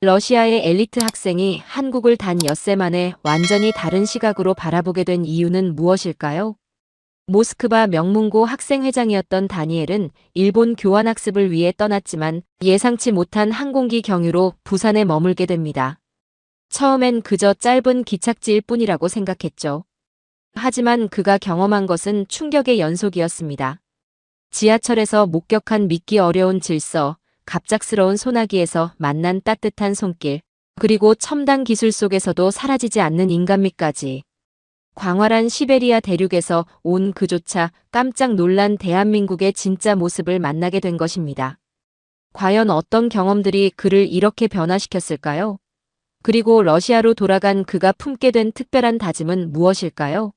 러시아의 엘리트 학생이 한국을 단 엿새 만에 완전히 다른 시각으로 바라보게 된 이유는 무엇일까요? 모스크바 명문고 학생회장이었던 다니엘은 일본 교환학습을 위해 떠났지만 예상치 못한 항공기 경유로 부산에 머물게 됩니다. 처음엔 그저 짧은 기착지일 뿐이라고 생각했죠. 하지만 그가 경험한 것은 충격의 연속이었습니다. 지하철에서 목격한 믿기 어려운 질서, 갑작스러운 소나기에서 만난 따뜻한 손길, 그리고 첨단 기술 속에서도 사라지지 않는 인간미까지. 광활한 시베리아 대륙에서 온 그조차 깜짝 놀란 대한민국의 진짜 모습을 만나게 된 것입니다. 과연 어떤 경험들이 그를 이렇게 변화시켰을까요? 그리고 러시아로 돌아간 그가 품게 된 특별한 다짐은 무엇일까요?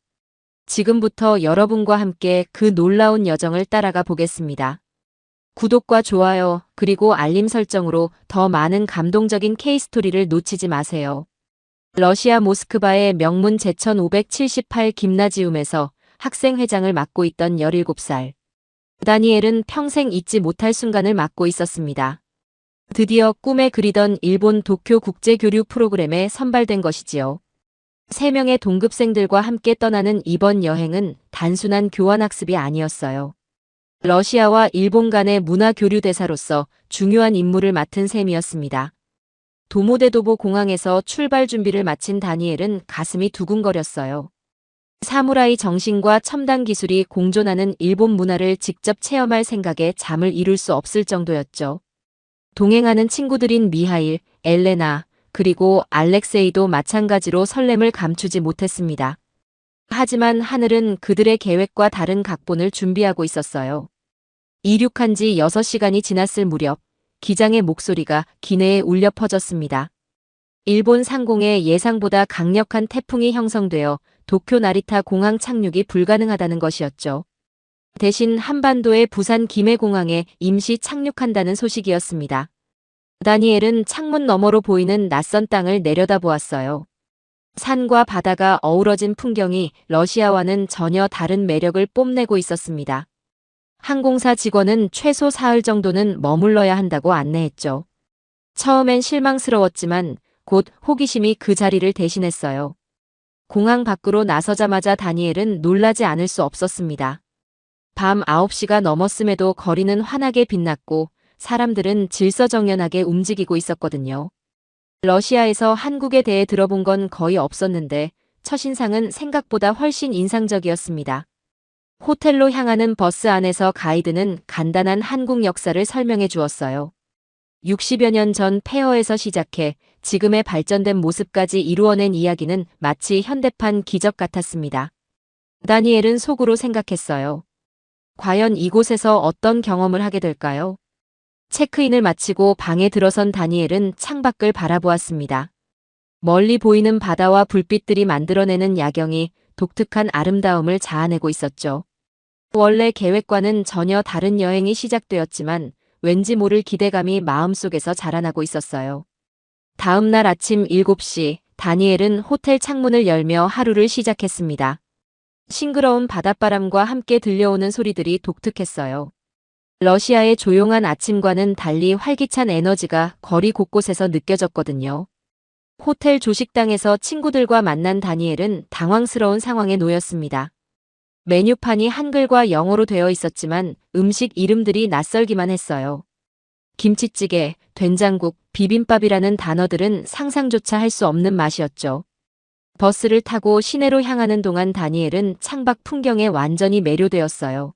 지금부터 여러분과 함께 그 놀라운 여정을 따라가 보겠습니다. 구독과 좋아요, 그리고 알림 설정으로 더 많은 감동적인 K스토리를 놓치지 마세요. 러시아 모스크바의 명문 제1578 김나지움에서 학생회장을 맡고 있던 17살. 다니엘은 평생 잊지 못할 순간을 맞고 있었습니다. 드디어 꿈에 그리던 일본 도쿄 국제교류 프로그램에 선발된 것이지요. 3명의 동급생들과 함께 떠나는 이번 여행은 단순한 교환학습이 아니었어요. 러시아와 일본 간의 문화교류 대사로서 중요한 임무를 맡은 셈이었습니다. 도모데도보 공항에서 출발 준비를 마친 다니엘은 가슴이 두근거렸어요. 사무라이 정신과 첨단 기술이 공존하는 일본 문화를 직접 체험할 생각에 잠을 이룰 수 없을 정도였죠. 동행하는 친구들인 미하일, 엘레나, 그리고 알렉세이도 마찬가지로 설렘을 감추지 못했습니다. 하지만 하늘은 그들의 계획과 다른 각본을 준비하고 있었어요. 이륙한 지 6시간이 지났을 무렵 기장의 목소리가 기내에 울려 퍼졌습니다. 일본 상공에 예상보다 강력한 태풍이 형성되어 도쿄 나리타 공항 착륙이 불가능하다는 것이었죠. 대신 한반도의 부산 김해공항에 임시 착륙한다는 소식이었습니다. 다니엘은 창문 너머로 보이는 낯선 땅을 내려다보았어요. 산과 바다가 어우러진 풍경이 러시아와는 전혀 다른 매력을 뽐내고 있었습니다. 항공사 직원은 최소 사흘 정도는 머물러야 한다고 안내했죠. 처음엔 실망스러웠지만 곧 호기심이 그 자리를 대신했어요. 공항 밖으로 나서자마자 다니엘은 놀라지 않을 수 없었습니다. 밤 9시가 넘었음에도 거리는 환하게 빛났고 사람들은 질서정연하게 움직이고 있었거든요. 러시아에서 한국에 대해 들어본 건 거의 없었는데 첫인상은 생각보다 훨씬 인상적이었습니다. 호텔로 향하는 버스 안에서 가이드는 간단한 한국 역사를 설명해 주었어요. 60여 년 전 폐허에서 시작해 지금의 발전된 모습까지 이루어낸 이야기는 마치 현대판 기적 같았습니다. 다니엘은 속으로 생각했어요. 과연 이곳에서 어떤 경험을 하게 될까요? 체크인을 마치고 방에 들어선 다니엘은 창밖을 바라보았습니다. 멀리 보이는 바다와 불빛들이 만들어내는 야경이 독특한 아름다움을 자아내고 있었죠. 원래 계획과는 전혀 다른 여행이 시작되었지만 왠지 모를 기대감이 마음속에서 자라나고 있었어요. 다음 날 아침 7시, 다니엘은 호텔 창문을 열며 하루를 시작했습니다. 싱그러운 바닷바람과 함께 들려오는 소리들이 독특했어요. 러시아의 조용한 아침과는 달리 활기찬 에너지가 거리 곳곳에서 느껴졌거든요. 호텔 조식당에서 친구들과 만난 다니엘은 당황스러운 상황에 놓였습니다. 메뉴판이 한글과 영어로 되어 있었지만 음식 이름들이 낯설기만 했어요. 김치찌개, 된장국, 비빔밥이라는 단어들은 상상조차 할 수 없는 맛이었죠. 버스를 타고 시내로 향하는 동안 다니엘은 창밖 풍경에 완전히 매료되었어요.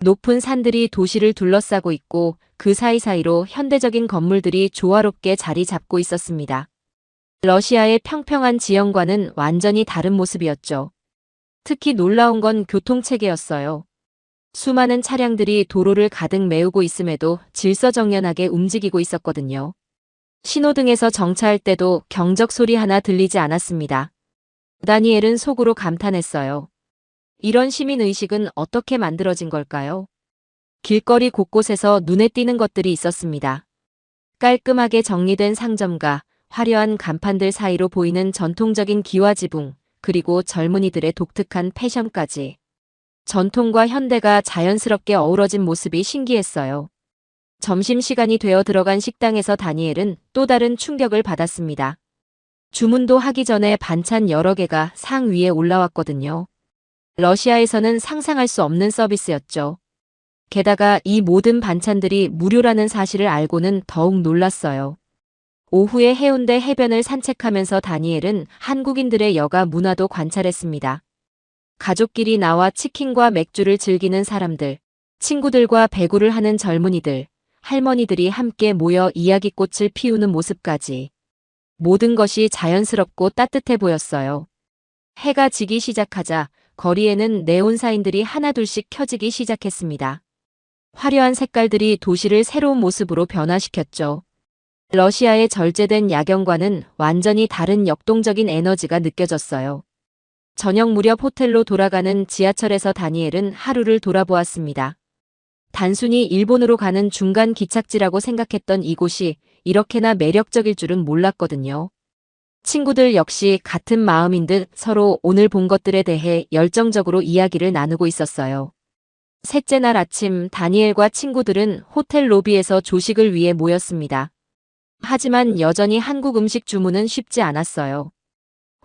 높은 산들이 도시를 둘러싸고 있고 그 사이사이로 현대적인 건물들이 조화롭게 자리 잡고 있었습니다. 러시아의 평평한 지형과는 완전히 다른 모습이었죠. 특히 놀라운 건 교통체계였어요. 수많은 차량들이 도로를 가득 메우고 있음에도 질서정연하게 움직이고 있었거든요. 신호등에서 정차할 때도 경적 소리 하나 들리지 않았습니다. 다니엘은 속으로 감탄했어요. 이런 시민의식은 어떻게 만들어진 걸까요? 길거리 곳곳에서 눈에 띄는 것들이 있었습니다. 깔끔하게 정리된 상점과 화려한 간판들 사이로 보이는 전통적인 기와지붕, 그리고 젊은이들의 독특한 패션까지. 전통과 현대가 자연스럽게 어우러진 모습이 신기했어요. 점심시간이 되어 들어간 식당에서 다니엘은 또 다른 충격을 받았습니다. 주문도 하기 전에 반찬 여러 개가 상 위에 올라왔거든요. 러시아에서는 상상할 수 없는 서비스였죠. 게다가 이 모든 반찬들이 무료라는 사실을 알고는 더욱 놀랐어요. 오후에 해운대 해변을 산책하면서 다니엘은 한국인들의 여가 문화도 관찰했습니다. 가족끼리 나와 치킨과 맥주를 즐기는 사람들, 친구들과 배구를 하는 젊은이들, 할머니들이 함께 모여 이야기꽃을 피우는 모습까지. 모든 것이 자연스럽고 따뜻해 보였어요. 해가 지기 시작하자 거리에는 네온사인들이 하나둘씩 켜지기 시작했습니다. 화려한 색깔들이 도시를 새로운 모습으로 변화시켰죠. 러시아의 절제된 야경과는 완전히 다른 역동적인 에너지가 느껴졌어요. 저녁 무렵 호텔로 돌아가는 지하철에서 다니엘은 하루를 돌아보았습니다. 단순히 일본으로 가는 중간 기착지라고 생각했던 이곳이 이렇게나 매력적일 줄은 몰랐거든요. 친구들 역시 같은 마음인 듯 서로 오늘 본 것들에 대해 열정적으로 이야기를 나누고 있었어요. 셋째 날 아침 다니엘과 친구들은 호텔 로비에서 조식을 위해 모였습니다. 하지만 여전히 한국 음식 주문은 쉽지 않았어요.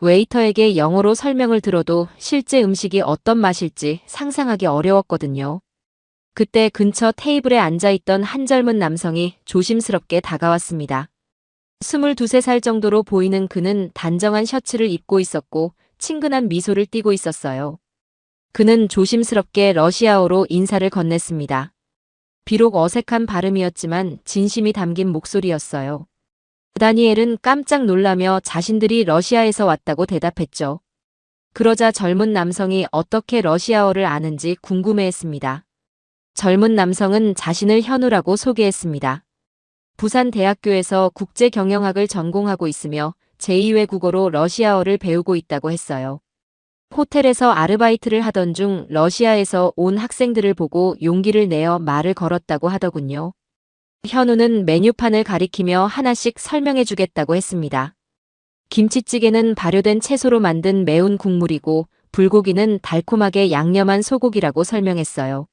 웨이터에게 영어로 설명을 들어도 실제 음식이 어떤 맛일지 상상하기 어려웠거든요. 그때 근처 테이블에 앉아있던 한 젊은 남성이 조심스럽게 다가왔습니다. 22~23살 정도로 보이는 그는 단정한 셔츠를 입고 있었고 친근한 미소를 띠고 있었어요. 그는 조심스럽게 러시아어로 인사를 건넸습니다. 비록 어색한 발음이었지만 진심이 담긴 목소리였어요. 다니엘은 깜짝 놀라며 자신들이 러시아에서 왔다고 대답했죠. 그러자 젊은 남성이 어떻게 러시아어를 아는지 궁금해했습니다. 젊은 남성은 자신을 현우라고 소개했습니다. 부산대학교에서 국제경영학을 전공하고 있으며 제2외국어로 러시아어를 배우고 있다고 했어요. 호텔에서 아르바이트를 하던 중 러시아에서 온 학생들을 보고 용기를 내어 말을 걸었다고 하더군요. 현우는 메뉴판을 가리키며 하나씩 설명해 주겠다고 했습니다. 김치찌개는 발효된 채소로 만든 매운 국물이고 불고기는 달콤하게 양념한 소고기라고 설명했어요.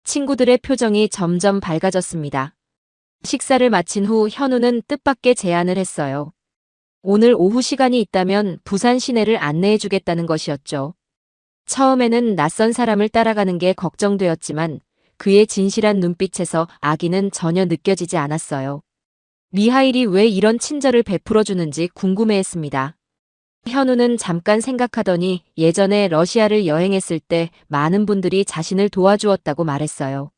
친구들의 표정이 점점 밝아졌습니다. 식사를 마친 후 현우는 뜻밖의 제안을 했어요. 오늘 오후 시간이 있다면 부산 시내를 안내해 주겠다는 것이었죠. 처음에는 낯선 사람을 따라가는 게 걱정되었지만 그의 진실한 눈빛에서 악의는 전혀 느껴지지 않았어요. 미하일이 왜 이런 친절을 베풀어 주는지 궁금해했습니다. 현우는 잠깐 생각하더니 예전에 러시아를 여행했을 때 많은 분들이 자신을 도와주었다고 말했어요.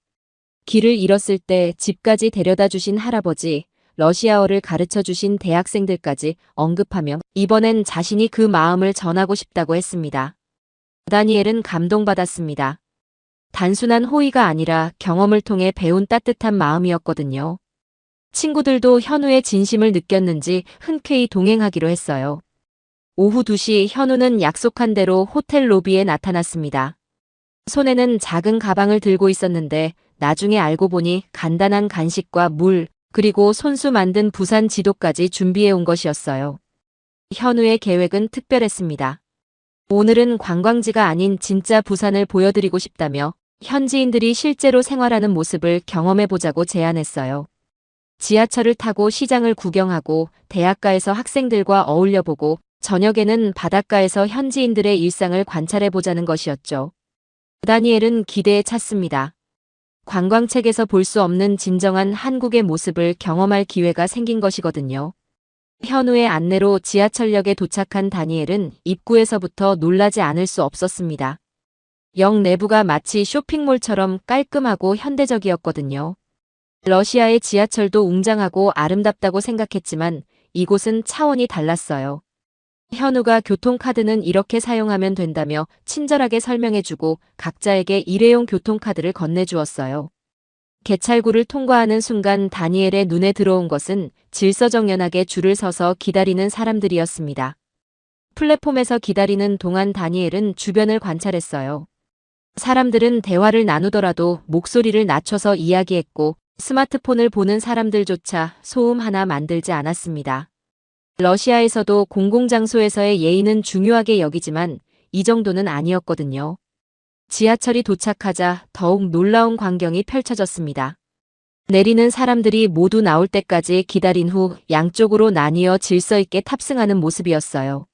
길을 잃었을 때 집까지 데려다 주신 할아버지, 러시아어를 가르쳐 주신 대학생들까지 언급하며 이번엔 자신이 그 마음을 전하고 싶다고 했습니다. 다니엘은 감동받았습니다. 단순한 호의가 아니라 경험을 통해 배운 따뜻한 마음이었거든요. 친구들도 현우의 진심을 느꼈는지 흔쾌히 동행하기로 했어요. 오후 2시 현우는 약속한 대로 호텔 로비에 나타났습니다. 손에는 작은 가방을 들고 있었는데 나중에 알고 보니 간단한 간식과 물, 그리고 손수 만든 부산 지도까지 준비해 온 것이었어요. 현우의 계획은 특별했습니다. 오늘은 관광지가 아닌 진짜 부산을 보여드리고 싶다며 현지인들이 실제로 생활하는 모습을 경험해 보자고 제안했어요. 지하철을 타고 시장을 구경하고 대학가에서 학생들과 어울려 보고 저녁에는 바닷가에서 현지인들의 일상을 관찰해 보자는 것이었죠. 다니엘은 기대에 찼습니다. 관광책에서 볼 수 없는 진정한 한국의 모습을 경험할 기회가 생긴 것이거든요. 현우의 안내로 지하철역에 도착한 다니엘은 입구에서부터 놀라지 않을 수 없었습니다. 역 내부가 마치 쇼핑몰처럼 깔끔하고 현대적이었거든요. 러시아의 지하철도 웅장하고 아름답다고 생각했지만 이곳은 차원이 달랐어요. 현우가 교통카드는 이렇게 사용하면 된다며 친절하게 설명해주고 각자에게 일회용 교통카드를 건네주었어요. 개찰구를 통과하는 순간 다니엘의 눈에 들어온 것은 질서정연하게 줄을 서서 기다리는 사람들이었습니다. 플랫폼에서 기다리는 동안 다니엘은 주변을 관찰했어요. 사람들은 대화를 나누더라도 목소리를 낮춰서 이야기했고 스마트폰을 보는 사람들조차 소음 하나 만들지 않았습니다. 러시아에서도 공공장소에서의 예의는 중요하게 여기지만 이 정도는 아니었거든요. 지하철이 도착하자 더욱 놀라운 광경이 펼쳐졌습니다. 내리는 사람들이 모두 나올 때까지 기다린 후 양쪽으로 나뉘어 질서 있게 탑승하는 모습이었어요.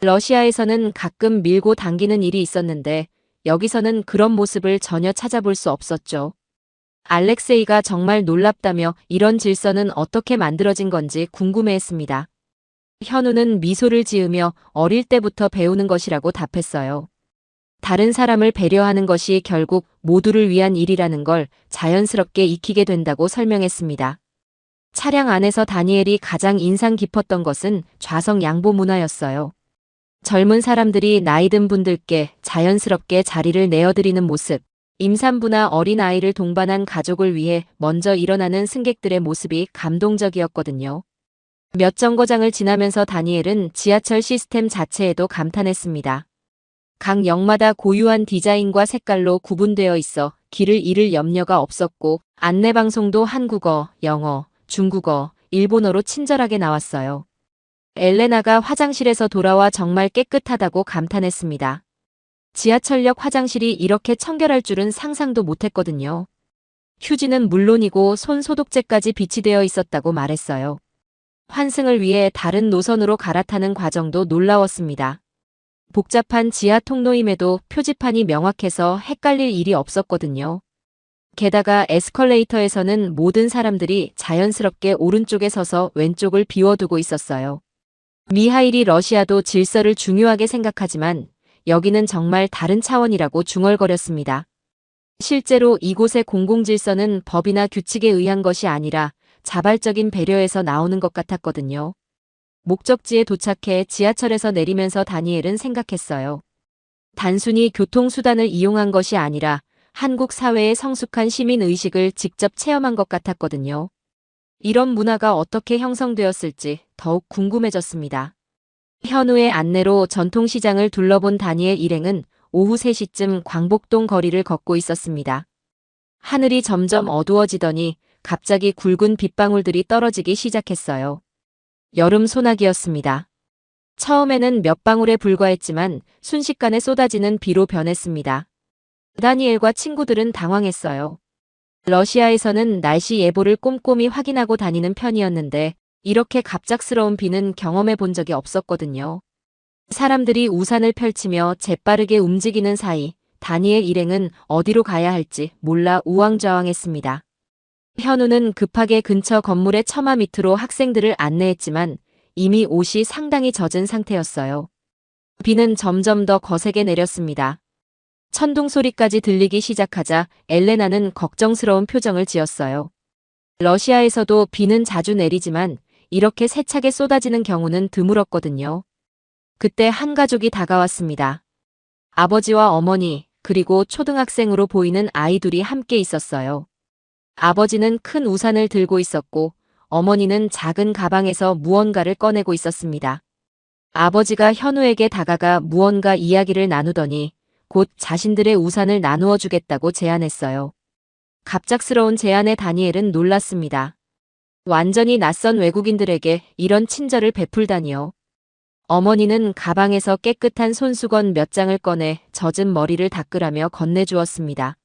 러시아에서는 가끔 밀고 당기는 일이 있었는데 여기서는 그런 모습을 전혀 찾아볼 수 없었죠. 알렉세이가 정말 놀랍다며 이런 질서는 어떻게 만들어진 건지 궁금해했습니다. 현우는 미소를 지으며 어릴 때부터 배우는 것이라고 답했어요. 다른 사람을 배려하는 것이 결국 모두를 위한 일이라는 걸 자연스럽게 익히게 된다고 설명했습니다. 차량 안에서 다니엘이 가장 인상 깊었던 것은 좌석 양보 문화였어요. 젊은 사람들이 나이든 분들께 자연스럽게 자리를 내어드리는 모습, 임산부나 어린아이를 동반한 가족을 위해 먼저 일어나는 승객들의 모습이 감동적이었거든요. 몇 정거장을 지나면서 다니엘은 지하철 시스템 자체에도 감탄했습니다. 각 역마다 고유한 디자인과 색깔로 구분되어 있어 길을 잃을 염려가 없었고 안내방송도 한국어, 영어, 중국어, 일본어로 친절하게 나왔어요. 엘레나가 화장실에서 돌아와 정말 깨끗하다고 감탄했습니다. 지하철역 화장실이 이렇게 청결할 줄은 상상도 못했거든요. 휴지는 물론이고 손 소독제까지 비치되어 있었다고 말했어요. 환승을 위해 다른 노선으로 갈아타는 과정도 놀라웠습니다. 복잡한 지하 통로임에도 표지판이 명확해서 헷갈릴 일이 없었거든요. 게다가 에스컬레이터에서는 모든 사람들이 자연스럽게 오른쪽에 서서 왼쪽을 비워두고 있었어요. 미하일이 러시아도 질서를 중요하게 생각하지만 여기는 정말 다른 차원이라고 중얼거렸습니다. 실제로 이곳의 공공질서는 법이나 규칙에 의한 것이 아니라 자발적인 배려에서 나오는 것 같았거든요. 목적지에 도착해 지하철에서 내리면서 다니엘은 생각했어요. 단순히 교통수단을 이용한 것이 아니라 한국 사회의 성숙한 시민의식을 직접 체험한 것 같았거든요. 이런 문화가 어떻게 형성되었을지 더욱 궁금해졌습니다. 현우의 안내로 전통시장을 둘러본 다니엘 일행은 오후 3시쯤 광복동 거리를 걷고 있었습니다. 하늘이 점점 어두워지더니 갑자기 굵은 빗방울들이 떨어지기 시작했어요. 여름 소나기였습니다. 처음에는 몇 방울에 불과했지만 순식간에 쏟아지는 비로 변했습니다. 다니엘과 친구들은 당황했어요. 러시아에서는 날씨 예보를 꼼꼼히 확인하고 다니는 편이었는데 이렇게 갑작스러운 비는 경험해 본 적이 없었거든요. 사람들이 우산을 펼치며 재빠르게 움직이는 사이 다니엘 일행은 어디로 가야 할지 몰라 우왕좌왕했습니다. 현우는 급하게 근처 건물의 처마 밑으로 학생들을 안내했지만 이미 옷이 상당히 젖은 상태였어요. 비는 점점 더 거세게 내렸습니다. 천둥 소리까지 들리기 시작하자 엘레나는 걱정스러운 표정을 지었어요. 러시아에서도 비는 자주 내리지만 이렇게 세차게 쏟아지는 경우는 드물었거든요. 그때 한 가족이 다가왔습니다. 아버지와 어머니, 그리고 초등학생으로 보이는 아이 둘이 함께 있었어요. 아버지는 큰 우산을 들고 있었고 어머니는 작은 가방에서 무언가를 꺼내고 있었습니다. 아버지가 현우에게 다가가 무언가 이야기를 나누더니 곧 자신들의 우산을 나누어 주겠다고 제안했어요. 갑작스러운 제안에 다니엘은 놀랐습니다. 완전히 낯선 외국인들에게 이런 친절을 베풀다니요. 어머니는 가방에서 깨끗한 손수건 몇 장을 꺼내 젖은 머리를 닦으라며 건네주었습니다.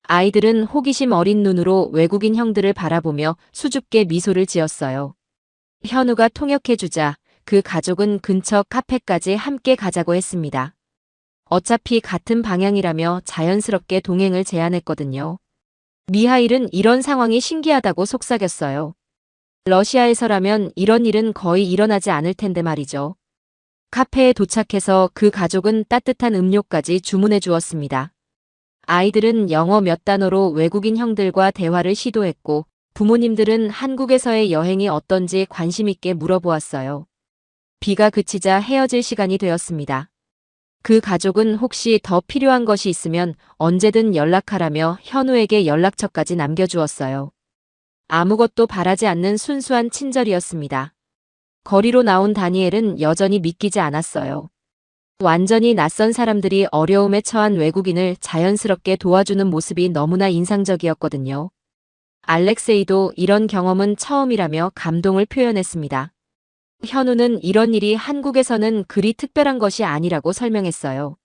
아이들은 호기심 어린 눈으로 외국인 형들을 바라보며 수줍게 미소를 지었어요. 현우가 통역해주자 그 가족은 근처 카페까지 함께 가자고 했습니다. 어차피 같은 방향이라며 자연스럽게 동행을 제안했거든요. 미하일은 이런 상황이 신기하다고 속삭였어요. 러시아에서라면 이런 일은 거의 일어나지 않을 텐데 말이죠. 카페에 도착해서 그 가족은 따뜻한 음료까지 주문해 주었습니다. 아이들은 영어 몇 단어로 외국인 형들과 대화를 시도했고 부모님들은 한국에서의 여행이 어떤지 관심 있게 물어보았어요. 비가 그치자 헤어질 시간이 되었습니다. 그 가족은 혹시 더 필요한 것이 있으면 언제든 연락하라며 현우에게 연락처까지 남겨주었어요. 아무것도 바라지 않는 순수한 친절이었습니다. 거리로 나온 다니엘은 여전히 믿기지 않았어요. 완전히 낯선 사람들이 어려움에 처한 외국인을 자연스럽게 도와주는 모습이 너무나 인상적이었거든요. 알렉세이도 이런 경험은 처음이라며 감동을 표현했습니다. 현우는 이런 일이 한국에서는 그리 특별한 것이 아니라고 설명했어요.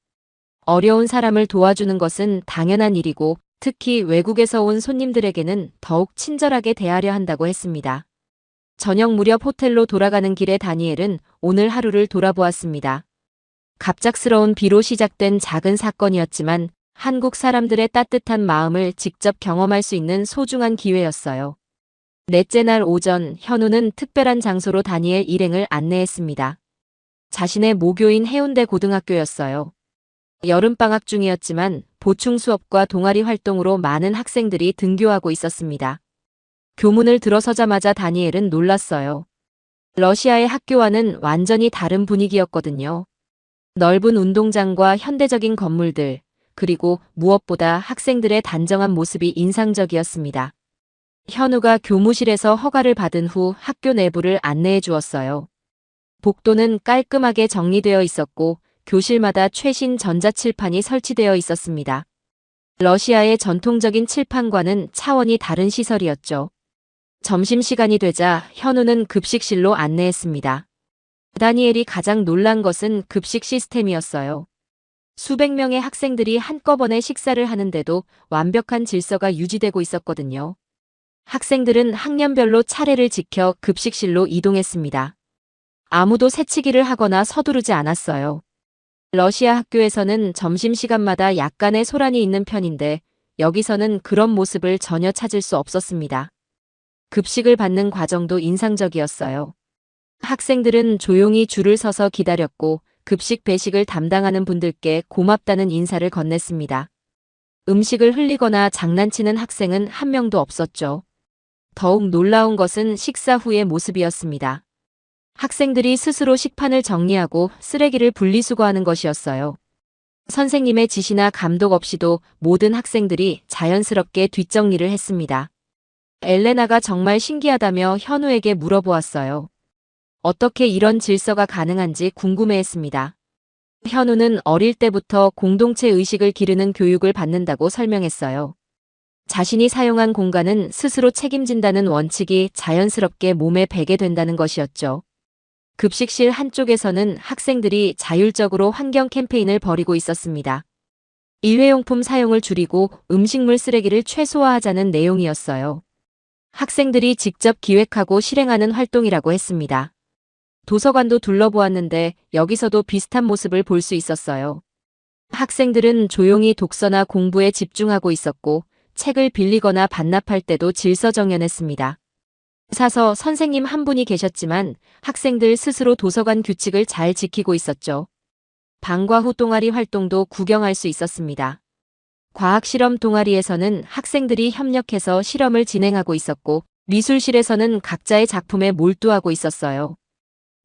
어려운 사람을 도와주는 것은 당연한 일이고 특히 외국에서 온 손님들에게는 더욱 친절하게 대하려 한다고 했습니다. 저녁 무렵 호텔로 돌아가는 길에 다니엘은 오늘 하루를 돌아보았습니다. 갑작스러운 비로 시작된 작은 사건이었지만 한국 사람들의 따뜻한 마음을 직접 경험할 수 있는 소중한 기회였어요. 넷째 날 오전 현우는 특별한 장소로 다니엘 일행을 안내했습니다. 자신의 모교인 해운대 고등학교였어요. 여름방학 중이었지만 보충 수업과 동아리 활동으로 많은 학생들이 등교하고 있었습니다. 교문을 들어서자마자 다니엘은 놀랐어요. 러시아의 학교와는 완전히 다른 분위기였거든요. 넓은 운동장과 현대적인 건물들, 그리고 무엇보다 학생들의 단정한 모습이 인상적이었습니다. 현우가 교무실에서 허가를 받은 후 학교 내부를 안내해 주었어요. 복도는 깔끔하게 정리되어 있었고 교실마다 최신 전자칠판이 설치되어 있었습니다. 러시아의 전통적인 칠판과는 차원이 다른 시설이었죠. 점심시간이 되자 현우는 급식실로 안내했습니다. 다니엘이 가장 놀란 것은 급식 시스템이었어요. 수백 명의 학생들이 한꺼번에 식사를 하는데도 완벽한 질서가 유지되고 있었거든요. 학생들은 학년별로 차례를 지켜 급식실로 이동했습니다. 아무도 새치기를 하거나 서두르지 않았어요. 러시아 학교에서는 점심시간마다 약간의 소란이 있는 편인데 여기서는 그런 모습을 전혀 찾을 수 없었습니다. 급식을 받는 과정도 인상적이었어요. 학생들은 조용히 줄을 서서 기다렸고 급식 배식을 담당하는 분들께 고맙다는 인사를 건넸습니다. 음식을 흘리거나 장난치는 학생은 한 명도 없었죠. 더욱 놀라운 것은 식사 후의 모습이었습니다. 학생들이 스스로 식판을 정리하고 쓰레기를 분리수거하는 것이었어요. 선생님의 지시나 감독 없이도 모든 학생들이 자연스럽게 뒷정리를 했습니다. 엘레나가 정말 신기하다며 현우에게 물어보았어요. 어떻게 이런 질서가 가능한지 궁금해했습니다. 현우는 어릴 때부터 공동체 의식을 기르는 교육을 받는다고 설명했어요. 자신이 사용한 공간은 스스로 책임진다는 원칙이 자연스럽게 몸에 배게 된다는 것이었죠. 급식실 한쪽에서는 학생들이 자율적으로 환경 캠페인을 벌이고 있었습니다. 일회용품 사용을 줄이고 음식물 쓰레기를 최소화하자는 내용이었어요. 학생들이 직접 기획하고 실행하는 활동이라고 했습니다. 도서관도 둘러보았는데 여기서도 비슷한 모습을 볼 수 있었어요. 학생들은 조용히 독서나 공부에 집중하고 있었고 책을 빌리거나 반납할 때도 질서정연했습니다. 사서 선생님 한 분이 계셨지만 학생들 스스로 도서관 규칙을 잘 지키고 있었죠. 방과 후 동아리 활동도 구경할 수 있었습니다. 과학실험 동아리에서는 학생들이 협력해서 실험을 진행하고 있었고 미술실에서는 각자의 작품에 몰두하고 있었어요.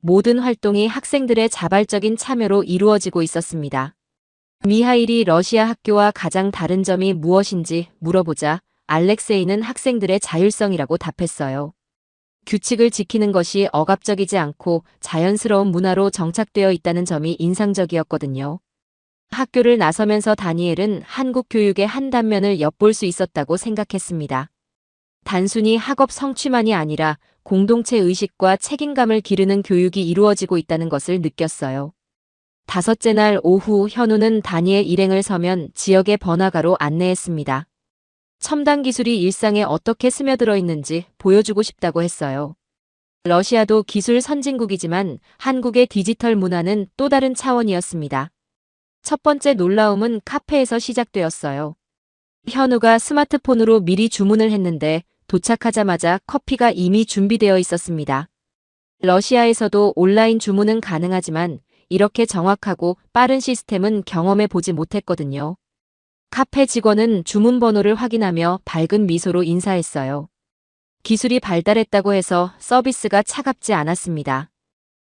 모든 활동이 학생들의 자발적인 참여로 이루어지고 있었습니다. 미하일이 러시아 학교와 가장 다른 점이 무엇인지 물어보자 알렉세이는 학생들의 자율성이라고 답했어요. 규칙을 지키는 것이 억압적이지 않고 자연스러운 문화로 정착되어 있다는 점이 인상적이었거든요. 학교를 나서면서 다니엘은 한국 교육의 한 단면을 엿볼 수 있었다고 생각했습니다. 단순히 학업 성취만이 아니라 공동체 의식과 책임감을 기르는 교육이 이루어지고 있다는 것을 느꼈어요. 다섯째 날 오후 현우는 다니엘 일행을 서면 지역의 번화가로 안내했습니다. 첨단 기술이 일상에 어떻게 스며들어 있는지 보여주고 싶다고 했어요. 러시아도 기술 선진국이지만 한국의 디지털 문화는 또 다른 차원이었습니다. 첫 번째 놀라움은 카페에서 시작되었어요. 현우가 스마트폰으로 미리 주문을 했는데 도착하자마자 커피가 이미 준비되어 있었습니다. 러시아에서도 온라인 주문은 가능하지만 이렇게 정확하고 빠른 시스템은 경험해 보지 못했거든요. 카페 직원은 주문 번호를 확인하며 밝은 미소로 인사했어요. 기술이 발달했다고 해서 서비스가 차갑지 않았습니다.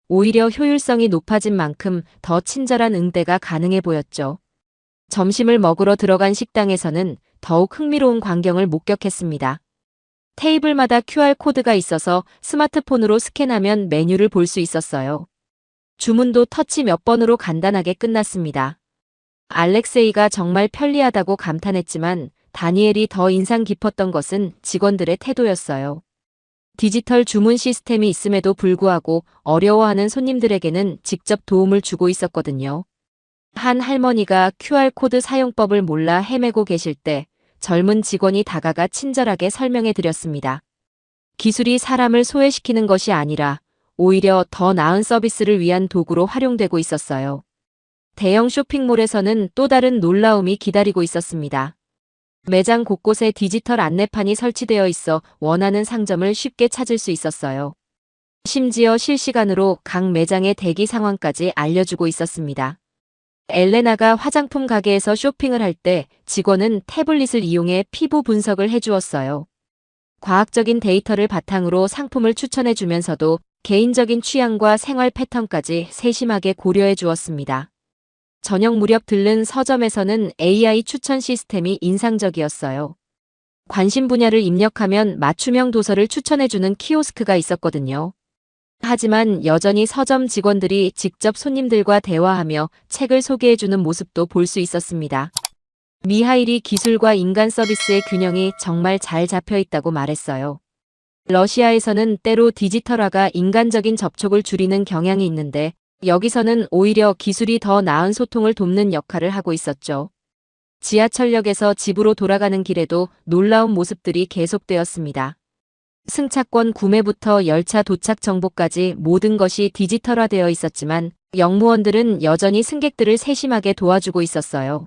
오히려 효율성이 높아진 만큼 더 친절한 응대가 가능해 보였죠. 점심을 먹으러 들어간 식당에서는 더욱 흥미로운 광경을 목격했습니다. 테이블마다 QR코드가 있어서 스마트폰으로 스캔하면 메뉴를 볼 수 있었어요. 주문도 터치 몇 번으로 간단하게 끝났습니다. 알렉세이가 정말 편리하다고 감탄했지만 다니엘이 더 인상 깊었던 것은 직원들의 태도였어요. 디지털 주문 시스템이 있음에도 불구하고 어려워하는 손님들에게는 직접 도움을 주고 있었거든요. 한 할머니가 QR코드 사용법을 몰라 헤매고 계실 때 젊은 직원이 다가가 친절하게 설명해 드렸습니다. 기술이 사람을 소외시키는 것이 아니라 오히려 더 나은 서비스를 위한 도구로 활용되고 있었어요. 대형 쇼핑몰에서는 또 다른 놀라움이 기다리고 있었습니다. 매장 곳곳에 디지털 안내판이 설치되어 있어 원하는 상점을 쉽게 찾을 수 있었어요. 심지어 실시간으로 각 매장의 대기 상황까지 알려주고 있었습니다. 엘레나가 화장품 가게에서 쇼핑을 할 때 직원은 태블릿을 이용해 피부 분석을 해주었어요. 과학적인 데이터를 바탕으로 상품을 추천해 주면서도 개인적인 취향과 생활 패턴까지 세심하게 고려해 주었습니다. 저녁 무렵 들른 서점에서는 AI 추천 시스템이 인상적이었어요. 관심 분야를 입력하면 맞춤형 도서를 추천해주는 키오스크가 있었거든요. 하지만 여전히 서점 직원들이 직접 손님들과 대화하며 책을 소개해주는 모습도 볼 수 있었습니다. 미하일이 기술과 인간 서비스의 균형이 정말 잘 잡혀 있다고 말했어요. 러시아에서는 때로 디지털화가 인간적인 접촉을 줄이는 경향이 있는데 여기서는 오히려 기술이 더 나은 소통을 돕는 역할을 하고 있었죠. 지하철역에서 집으로 돌아가는 길에도 놀라운 모습들이 계속되었습니다. 승차권 구매부터 열차 도착 정보까지 모든 것이 디지털화되어 있었지만 역무원들은 여전히 승객들을 세심하게 도와주고 있었어요.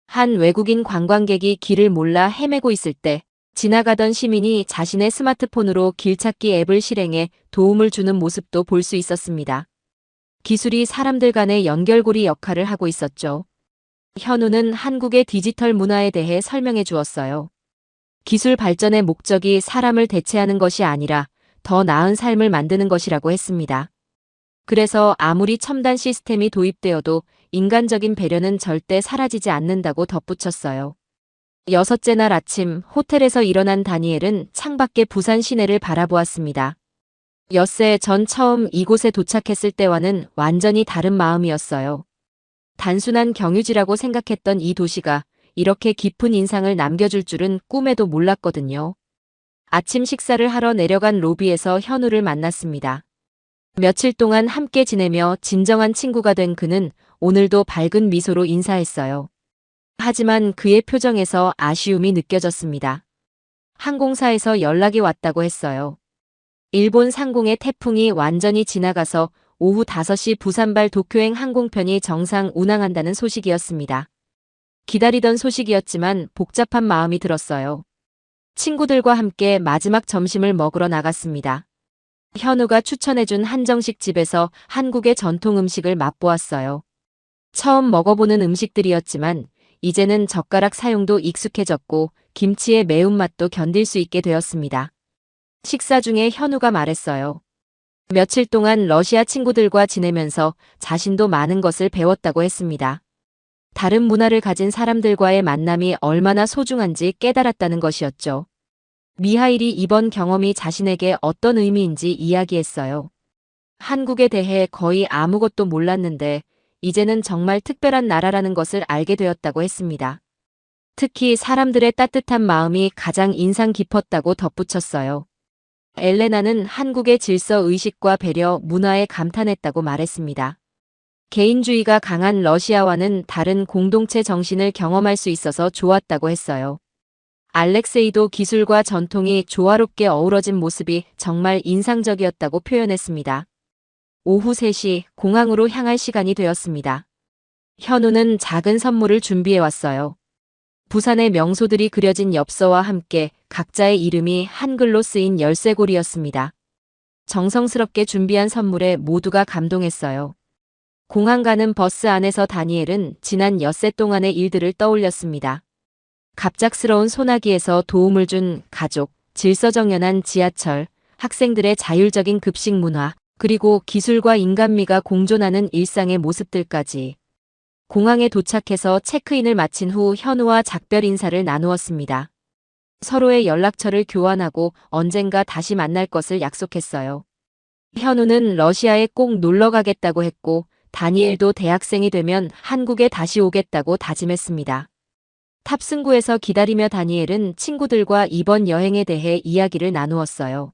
한 외국인 관광객이 길을 몰라 헤매고 있을 때 지나가던 시민이 자신의 스마트폰으로 길찾기 앱을 실행해 도움을 주는 모습도 볼 수 있었습니다. 기술이 사람들 간의 연결고리 역할을 하고 있었죠. 현우는 한국의 디지털 문화에 대해 설명해 주었어요. 기술 발전의 목적이 사람을 대체하는 것이 아니라 더 나은 삶을 만드는 것이라고 했습니다. 그래서 아무리 첨단 시스템이 도입되어도 인간적인 배려는 절대 사라지지 않는다고 덧붙였어요. 여섯째 날 아침 호텔에서 일어난 다니엘은 창밖의 부산 시내를 바라보았습니다. 엿새 전 처음 이곳에 도착했을 때와는 완전히 다른 마음이었어요. 단순한 경유지라고 생각했던 이 도시가 이렇게 깊은 인상을 남겨줄 줄은 꿈에도 몰랐거든요. 아침 식사를 하러 내려간 로비에서 현우를 만났습니다. 며칠 동안 함께 지내며 진정한 친구가 된 그는 오늘도 밝은 미소로 인사했어요. 하지만 그의 표정에서 아쉬움이 느껴졌습니다. 항공사에서 연락이 왔다고 했어요. 일본 상공의 태풍이 완전히 지나가서 오후 5시 부산발 도쿄행 항공편이 정상 운항한다는 소식이었습니다. 기다리던 소식이었지만 복잡한 마음이 들었어요. 친구들과 함께 마지막 점심을 먹으러 나갔습니다. 현우가 추천해준 한정식 집에서 한국의 전통 음식을 맛보았어요. 처음 먹어보는 음식들이었지만 이제는 젓가락 사용도 익숙해졌고 김치의 매운맛도 견딜 수 있게 되었습니다. 식사 중에 현우가 말했어요. 며칠 동안 러시아 친구들과 지내면서 자신도 많은 것을 배웠다고 했습니다. 다른 문화를 가진 사람들과의 만남이 얼마나 소중한지 깨달았다는 것이었죠. 미하일이 이번 경험이 자신에게 어떤 의미인지 이야기했어요. 한국에 대해 거의 아무것도 몰랐는데 이제는 정말 특별한 나라라는 것을 알게 되었다고 했습니다. 특히 사람들의 따뜻한 마음이 가장 인상 깊었다고 덧붙였어요. 엘레나는 한국의 질서 의식과 배려 문화에 감탄했다고 말했습니다. 개인주의가 강한 러시아와는 다른 공동체 정신을 경험할 수 있어서 좋았다고 했어요. 알렉세이도 기술과 전통이 조화롭게 어우러진 모습이 정말 인상적이었다고 표현했습니다. 오후 3시 공항으로 향할 시간이 되었습니다. 현우는 작은 선물을 준비해왔어요. 부산의 명소들이 그려진 엽서와 함께 각자의 이름이 한글로 쓰인 열쇠고리였습니다. 정성스럽게 준비한 선물에 모두가 감동했어요. 공항 가는 버스 안에서 다니엘은 지난 엿새 동안의 일들을 떠올렸습니다. 갑작스러운 소나기에서 도움을 준 가족, 질서정연한 지하철, 학생들의 자율적인 급식 문화, 그리고 기술과 인간미가 공존하는 일상의 모습들까지. 공항에 도착해서 체크인을 마친 후 현우와 작별 인사를 나누었습니다. 서로의 연락처를 교환하고 언젠가 다시 만날 것을 약속했어요. 현우는 러시아에 꼭 놀러 가겠다고 했고 다니엘도 대학생이 되면 한국에 다시 오겠다고 다짐했습니다. 탑승구에서 기다리며 다니엘은 친구들과 이번 여행에 대해 이야기를 나누었어요.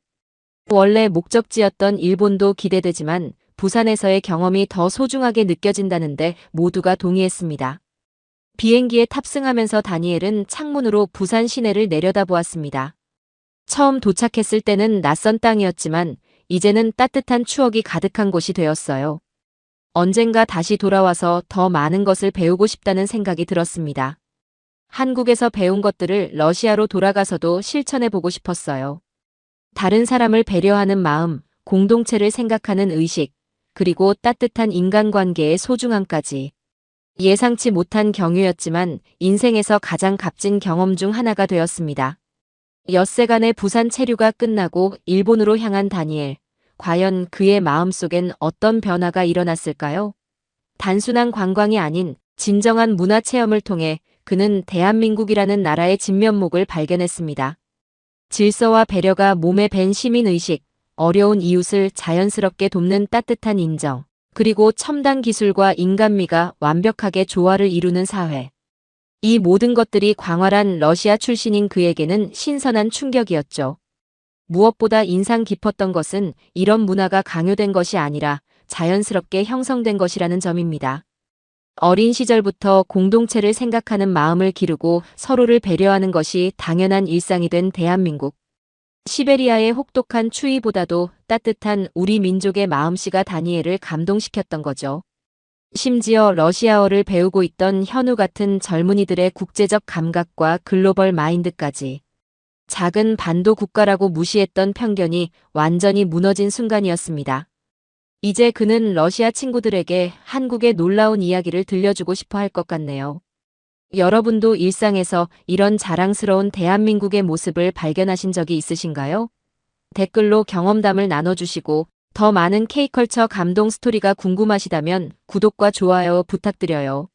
원래 목적지였던 일본도 기대되지만 부산에서의 경험이 더 소중하게 느껴진다는데 모두가 동의했습니다. 비행기에 탑승하면서 다니엘은 창문으로 부산 시내를 내려다보았습니다. 처음 도착했을 때는 낯선 땅이었지만 이제는 따뜻한 추억이 가득한 곳이 되었어요. 언젠가 다시 돌아와서 더 많은 것을 배우고 싶다는 생각이 들었습니다. 한국에서 배운 것들을 러시아로 돌아가서도 실천해보고 싶었어요. 다른 사람을 배려하는 마음, 공동체를 생각하는 의식, 그리고 따뜻한 인간관계의 소중함까지. 예상치 못한 경유였지만 인생에서 가장 값진 경험 중 하나가 되었습니다. 엿새간의 부산 체류가 끝나고 일본으로 향한 다니엘. 과연 그의 마음속엔 어떤 변화가 일어났을까요? 단순한 관광이 아닌 진정한 문화 체험을 통해 그는 대한민국이라는 나라의 진면목을 발견했습니다. 질서와 배려가 몸에 밴 시민의식, 어려운 이웃을 자연스럽게 돕는 따뜻한 인정, 그리고 첨단 기술과 인간미가 완벽하게 조화를 이루는 사회. 이 모든 것들이 광활한 러시아 출신인 그에게는 신선한 충격이었죠. 무엇보다 인상 깊었던 것은 이런 문화가 강요된 것이 아니라 자연스럽게 형성된 것이라는 점입니다. 어린 시절부터 공동체를 생각하는 마음을 기르고 서로를 배려하는 것이 당연한 일상이 된 대한민국. 시베리아의 혹독한 추위보다도 따뜻한 우리 민족의 마음씨가 다니엘을 감동시켰던 거죠. 심지어 러시아어를 배우고 있던 현우 같은 젊은이들의 국제적 감각과 글로벌 마인드까지. 작은 반도 국가라고 무시했던 편견이 완전히 무너진 순간이었습니다. 이제 그는 러시아 친구들에게 한국의 놀라운 이야기를 들려주고 싶어 할 것 같네요. 여러분도 일상에서 이런 자랑스러운 대한민국의 모습을 발견하신 적이 있으신가요? 댓글로 경험담을 나눠주시고 더 많은 K컬처 감동 스토리가 궁금하시다면 구독과 좋아요 부탁드려요.